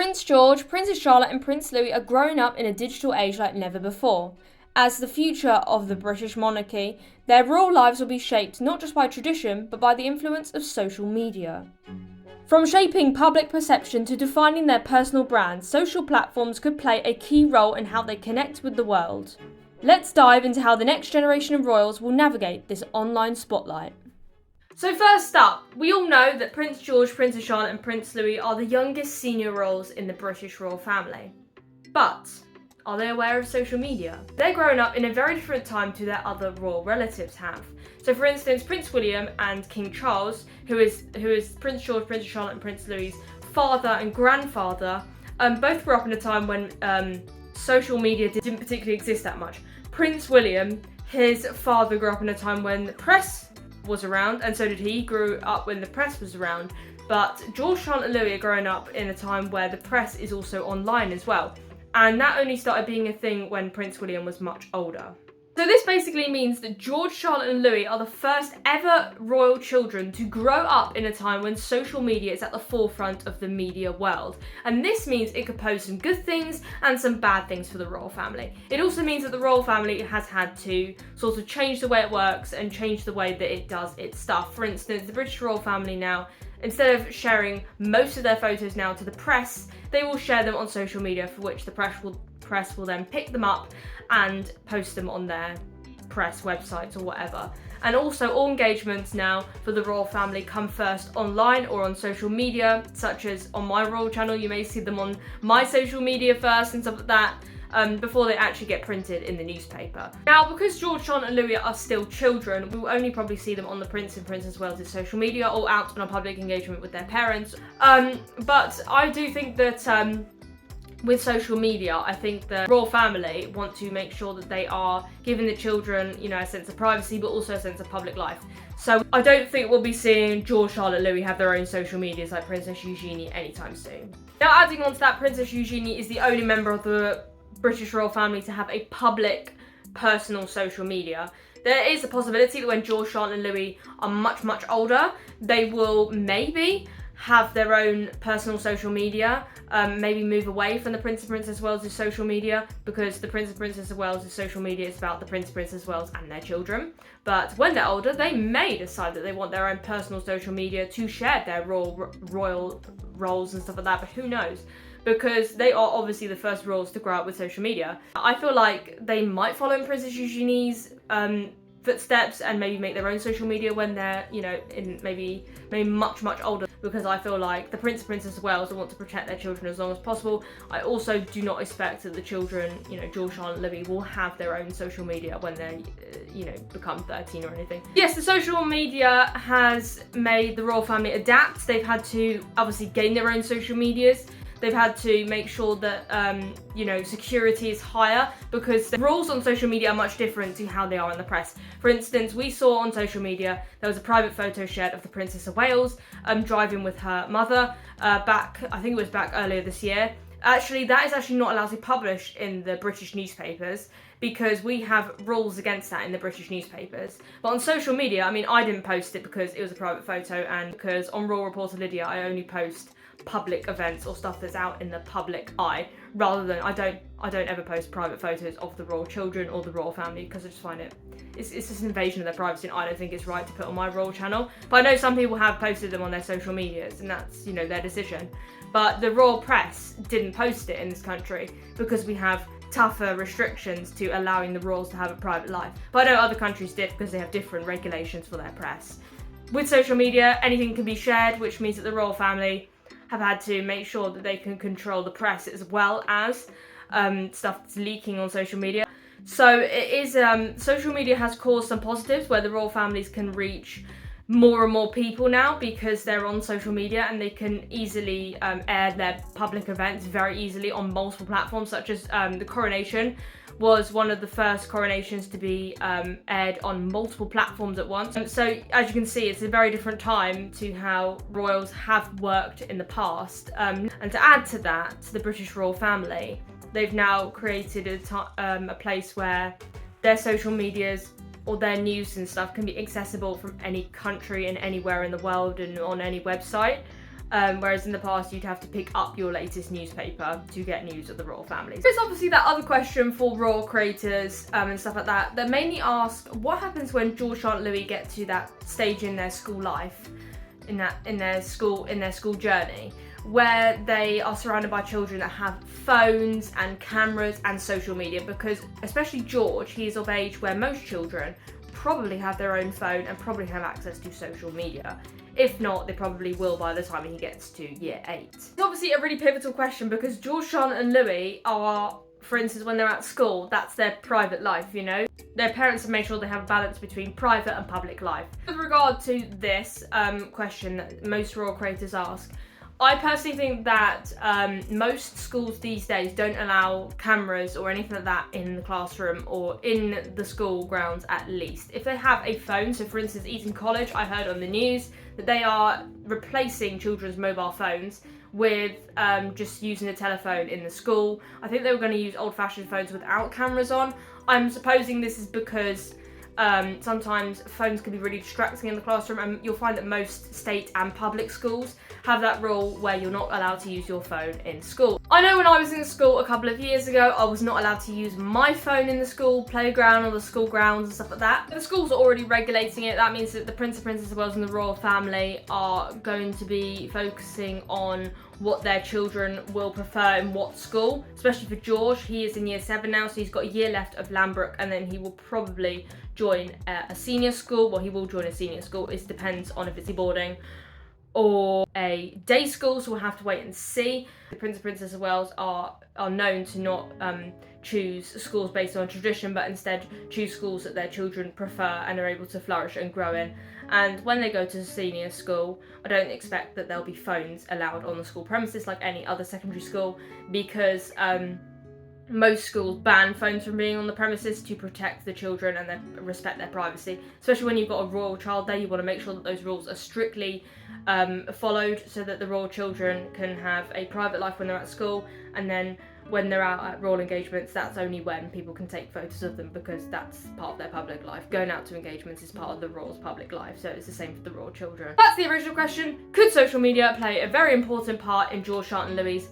Prince George, Princess Charlotte and Prince Louis are growing up in a digital age like never before. As the future of the British monarchy, their royal lives will be shaped not just by tradition, but by the influence of social media. From shaping public perception to defining their personal brands, social platforms could play a key role in how they connect with the world. Let's dive into how the next generation of royals will navigate this online spotlight. So first up, we all know that Prince George, Princess Charlotte and Prince Louis are the youngest senior royals in the British royal family. But are they aware of social media? They're growing up in a very different time to their other royal relatives have. So for instance, Prince William and King Charles, who is Prince George, Princess Charlotte and Prince Louis' father and grandfather, both grew up in a time when social media didn't particularly exist that much. Prince William, his father, grew up in a time when the press was around, and so did he. Grew up when the press was around. But George, Charlotte and Louis are growing up in a time where the press is also online as well. And that only started being a thing when Prince William was much older. So this basically means that George, Charlotte and Louis are the first ever royal children to grow up in a time when social media is at the forefront of the media world. And this means it could pose some good things and some bad things for the royal family. It also means that the royal family has had to sort of change the way it works and change the way that it does its stuff. For instance, the British royal family now, instead of sharing most of their photos now to the press, they will share them on social media, for which the press will then pick them up and post them on their press websites or whatever. And also all engagements now for the royal family come first online or on social media, such as on my royal channel. You may see them on my social media first and stuff like that, before they actually get printed in the newspaper. Now, because George, Charlotte and Louis are still children, we will only probably see them on the Prince and Princess Wales' social media or out on a public engagement with their parents. But I do think that with social media, I think the royal family want to make sure that they are giving the children, a sense of privacy, but also a sense of public life. So I don't think we'll be seeing George, Charlotte, Louis have their own social medias like Princess Eugenie anytime soon. Now, adding on to that, Princess Eugenie is the only member of the British royal family to have a public, personal social media. There is a possibility that when George, Charlotte and Louis are much, much older, they will maybe have their own personal social media, maybe move away from the Prince and Princess Wales' social media, because the Prince and Princess of Wales' social media is about the Prince and Princess Wales and their children. But when they're older, they may decide that they want their own personal social media to share their royal roles and stuff like that, but who knows? Because they are obviously the first royals to grow up with social media. I feel like they might follow in Princess Eugenie's footsteps and maybe make their own social media when they're, in maybe much, much older, because I feel like the Prince and Princess of Wales want to protect their children as long as possible. I also do not expect that the children, George, Charlotte and Louis, will have their own social media when they, become 13 or anything. Yes, the social media has made the royal family adapt. They've had to obviously gain their own social medias. They've had to make sure that, security is higher, because the rules on social media are much different to how they are in the press. For instance, we saw on social media there was a private photo shared of the Princess of Wales driving with her mother back earlier this year. Actually, that is actually not allowed to be published in the British newspapers, because we have rules against that in the British newspapers. But on social media, I didn't post it because it was a private photo, and because on Royal Reporter Lydia, I only post public events or stuff that's out in the public eye, rather than I don't ever post private photos of the royal children or the royal family, because I just find it's just an invasion of their privacy, and I don't think it's right to put on my royal channel. But I know some people have posted them on their social medias, and that's their decision. But the royal press didn't post it in this country because we have tougher restrictions to allowing the royals to have a private life. But I know other countries did, because they have different regulations for their press. With social media, anything can be shared, which means that the royal family have had to make sure that they can control the press as well as stuff that's leaking on social media. So it is, social media has caused some positives where the royal families can reach more and more people now, because they're on social media and they can easily air their public events very easily on multiple platforms, such as the coronation was one of the first coronations to be aired on multiple platforms at once. So as you can see, it's a very different time to how royals have worked in the past. And to add to that, to the British royal family, they've now created a place where their social medias or their news and stuff can be accessible from any country and anywhere in the world and on any website. whereas in the past you'd have to pick up your latest newspaper to get news of the royal family. There's obviously that other question for royal creators and stuff like that that mainly ask what happens when George, Charlotte, Louis get to that stage in their school life, in their school journey, where they are surrounded by children that have phones and cameras and social media, because especially George, he is of age where most children probably have their own phone and probably have access to social media. If not, they probably will by the time he gets to year 8. It's obviously a really pivotal question because George, Charlotte and Louis are, for instance, when they're at school, that's their private life, you know? Their parents have made sure they have a balance between private and public life. With regard to this question that most royal creators ask, I personally think that most schools these days don't allow cameras or anything like that in the classroom or in the school grounds at least. If they have a phone, so for instance Eton College, I heard on the news that they are replacing children's mobile phones with just using a telephone in the school. I think they were going to use old-fashioned phones without cameras on. I'm supposing this is because sometimes phones can be really distracting in the classroom, and you'll find that most state and public schools have that rule where you're not allowed to use your phone in school. I know when I was in school a couple of years ago, I was not allowed to use my phone in the school playground or the school grounds and stuff like that. The schools are already regulating it. That means that the Prince and Princess of Wales and the royal family are going to be focusing on what their children will prefer in what school, especially for George. He is in year 7 now, so he's got a year left of Lambrook, and then he will probably join a senior school. Well, he will join a senior school. It depends on if it's a boarding or a day school, so we'll have to wait and see. The Prince and Princess of Wales are known to not choose schools based on tradition, but instead choose schools that their children prefer and are able to flourish and grow in. And when they go to senior school, I don't expect that there'll be phones allowed on the school premises like any other secondary school, because most schools ban phones from being on the premises to protect the children and respect their privacy. Especially when you've got a royal child there, you want to make sure that those rules are strictly followed, so that the royal children can have a private life when they're at school, and then when they're out at royal engagements, that's only when people can take photos of them, because that's part of their public life. Going out to engagements is part of the royal's public life, so it's the same for the royal children. That's the original question. Could social media play a very important part in George, Charlotte and Louis'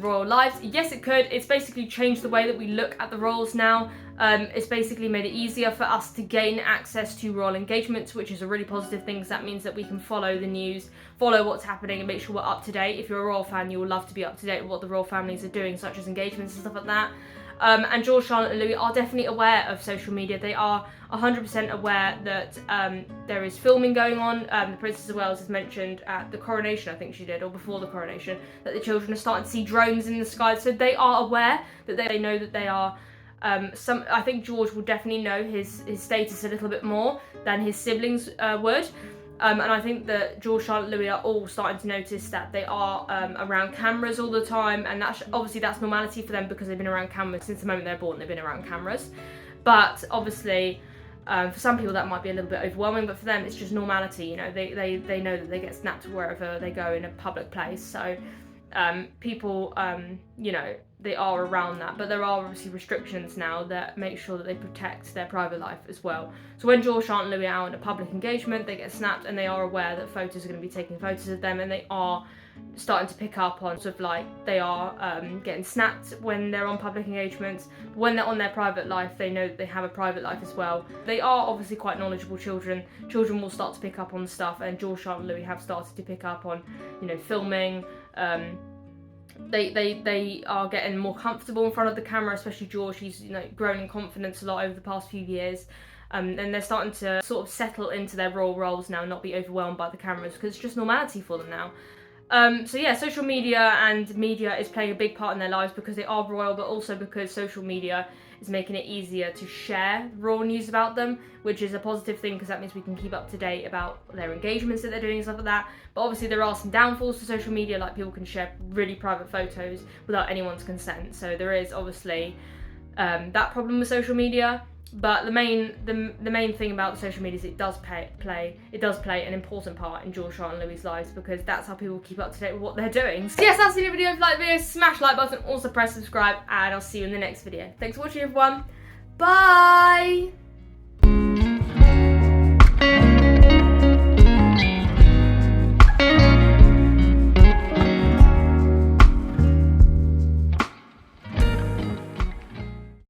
royal lives? Yes, it could. It's basically changed the way that we look at the royals now. It's basically made it easier for us to gain access to royal engagements, which is a really positive thing, because that means that we can follow the news, follow what's happening, and make sure we're up to date. If you're a royal fan, you will love to be up to date with what the royal families are doing, such as engagements and stuff like that. And George, Charlotte and Louis are definitely aware of social media. They are 100% aware that there is filming going on. The Princess of Wales has mentioned at the coronation, I think she did, or before the coronation, that the children are starting to see drones in the sky. So they are aware that they know that they are I think George will definitely know his status a little bit more than his siblings would. And I think that George, Charlotte, Louis are all starting to notice that they are around cameras all the time, and obviously that's normality for them because they've been around cameras since the moment they're born. They've been around cameras, but obviously for some people that might be a little bit overwhelming, but for them it's just normality. You know, they know that they get snapped wherever they go in a public place. So people, you know, they are around that, but there are obviously restrictions now that make sure that they protect their private life as well. So when George, Charlotte and Louis are in a public engagement, they get snapped, and they are aware that photos are going to be taking photos of them, and they are starting to pick up on sort of like they are getting snapped when they're on public engagements. When they're on their private life, they know that they have a private life as well. They are obviously quite knowledgeable children. Children will start to pick up on stuff, and George, Charlotte and Louis have started to pick up on, you know, filming. They are getting more comfortable in front of the camera, especially George. He's, you know, grown in confidence a lot over the past few years. And they're starting to sort of settle into their royal roles now, not be overwhelmed by the cameras, because it's just normality for them now. So yeah, social media and media is playing a big part in their lives because they are royal, but also because social media is making it easier to share royal news about them, which is a positive thing because that means we can keep up to date about their engagements that they're doing and stuff like that. But obviously there are some downfalls to social media, like people can share really private photos without anyone's consent. So there is obviously that problem with social media. But the main thing about social media is it does play an important part in George, Charlotte and Louis' lives, because that's how people keep up to date with what they're doing. So yes, that's the video. If you like the video, smash the like button, also press subscribe, and I'll see you in the next video. Thanks for watching, everyone. Bye!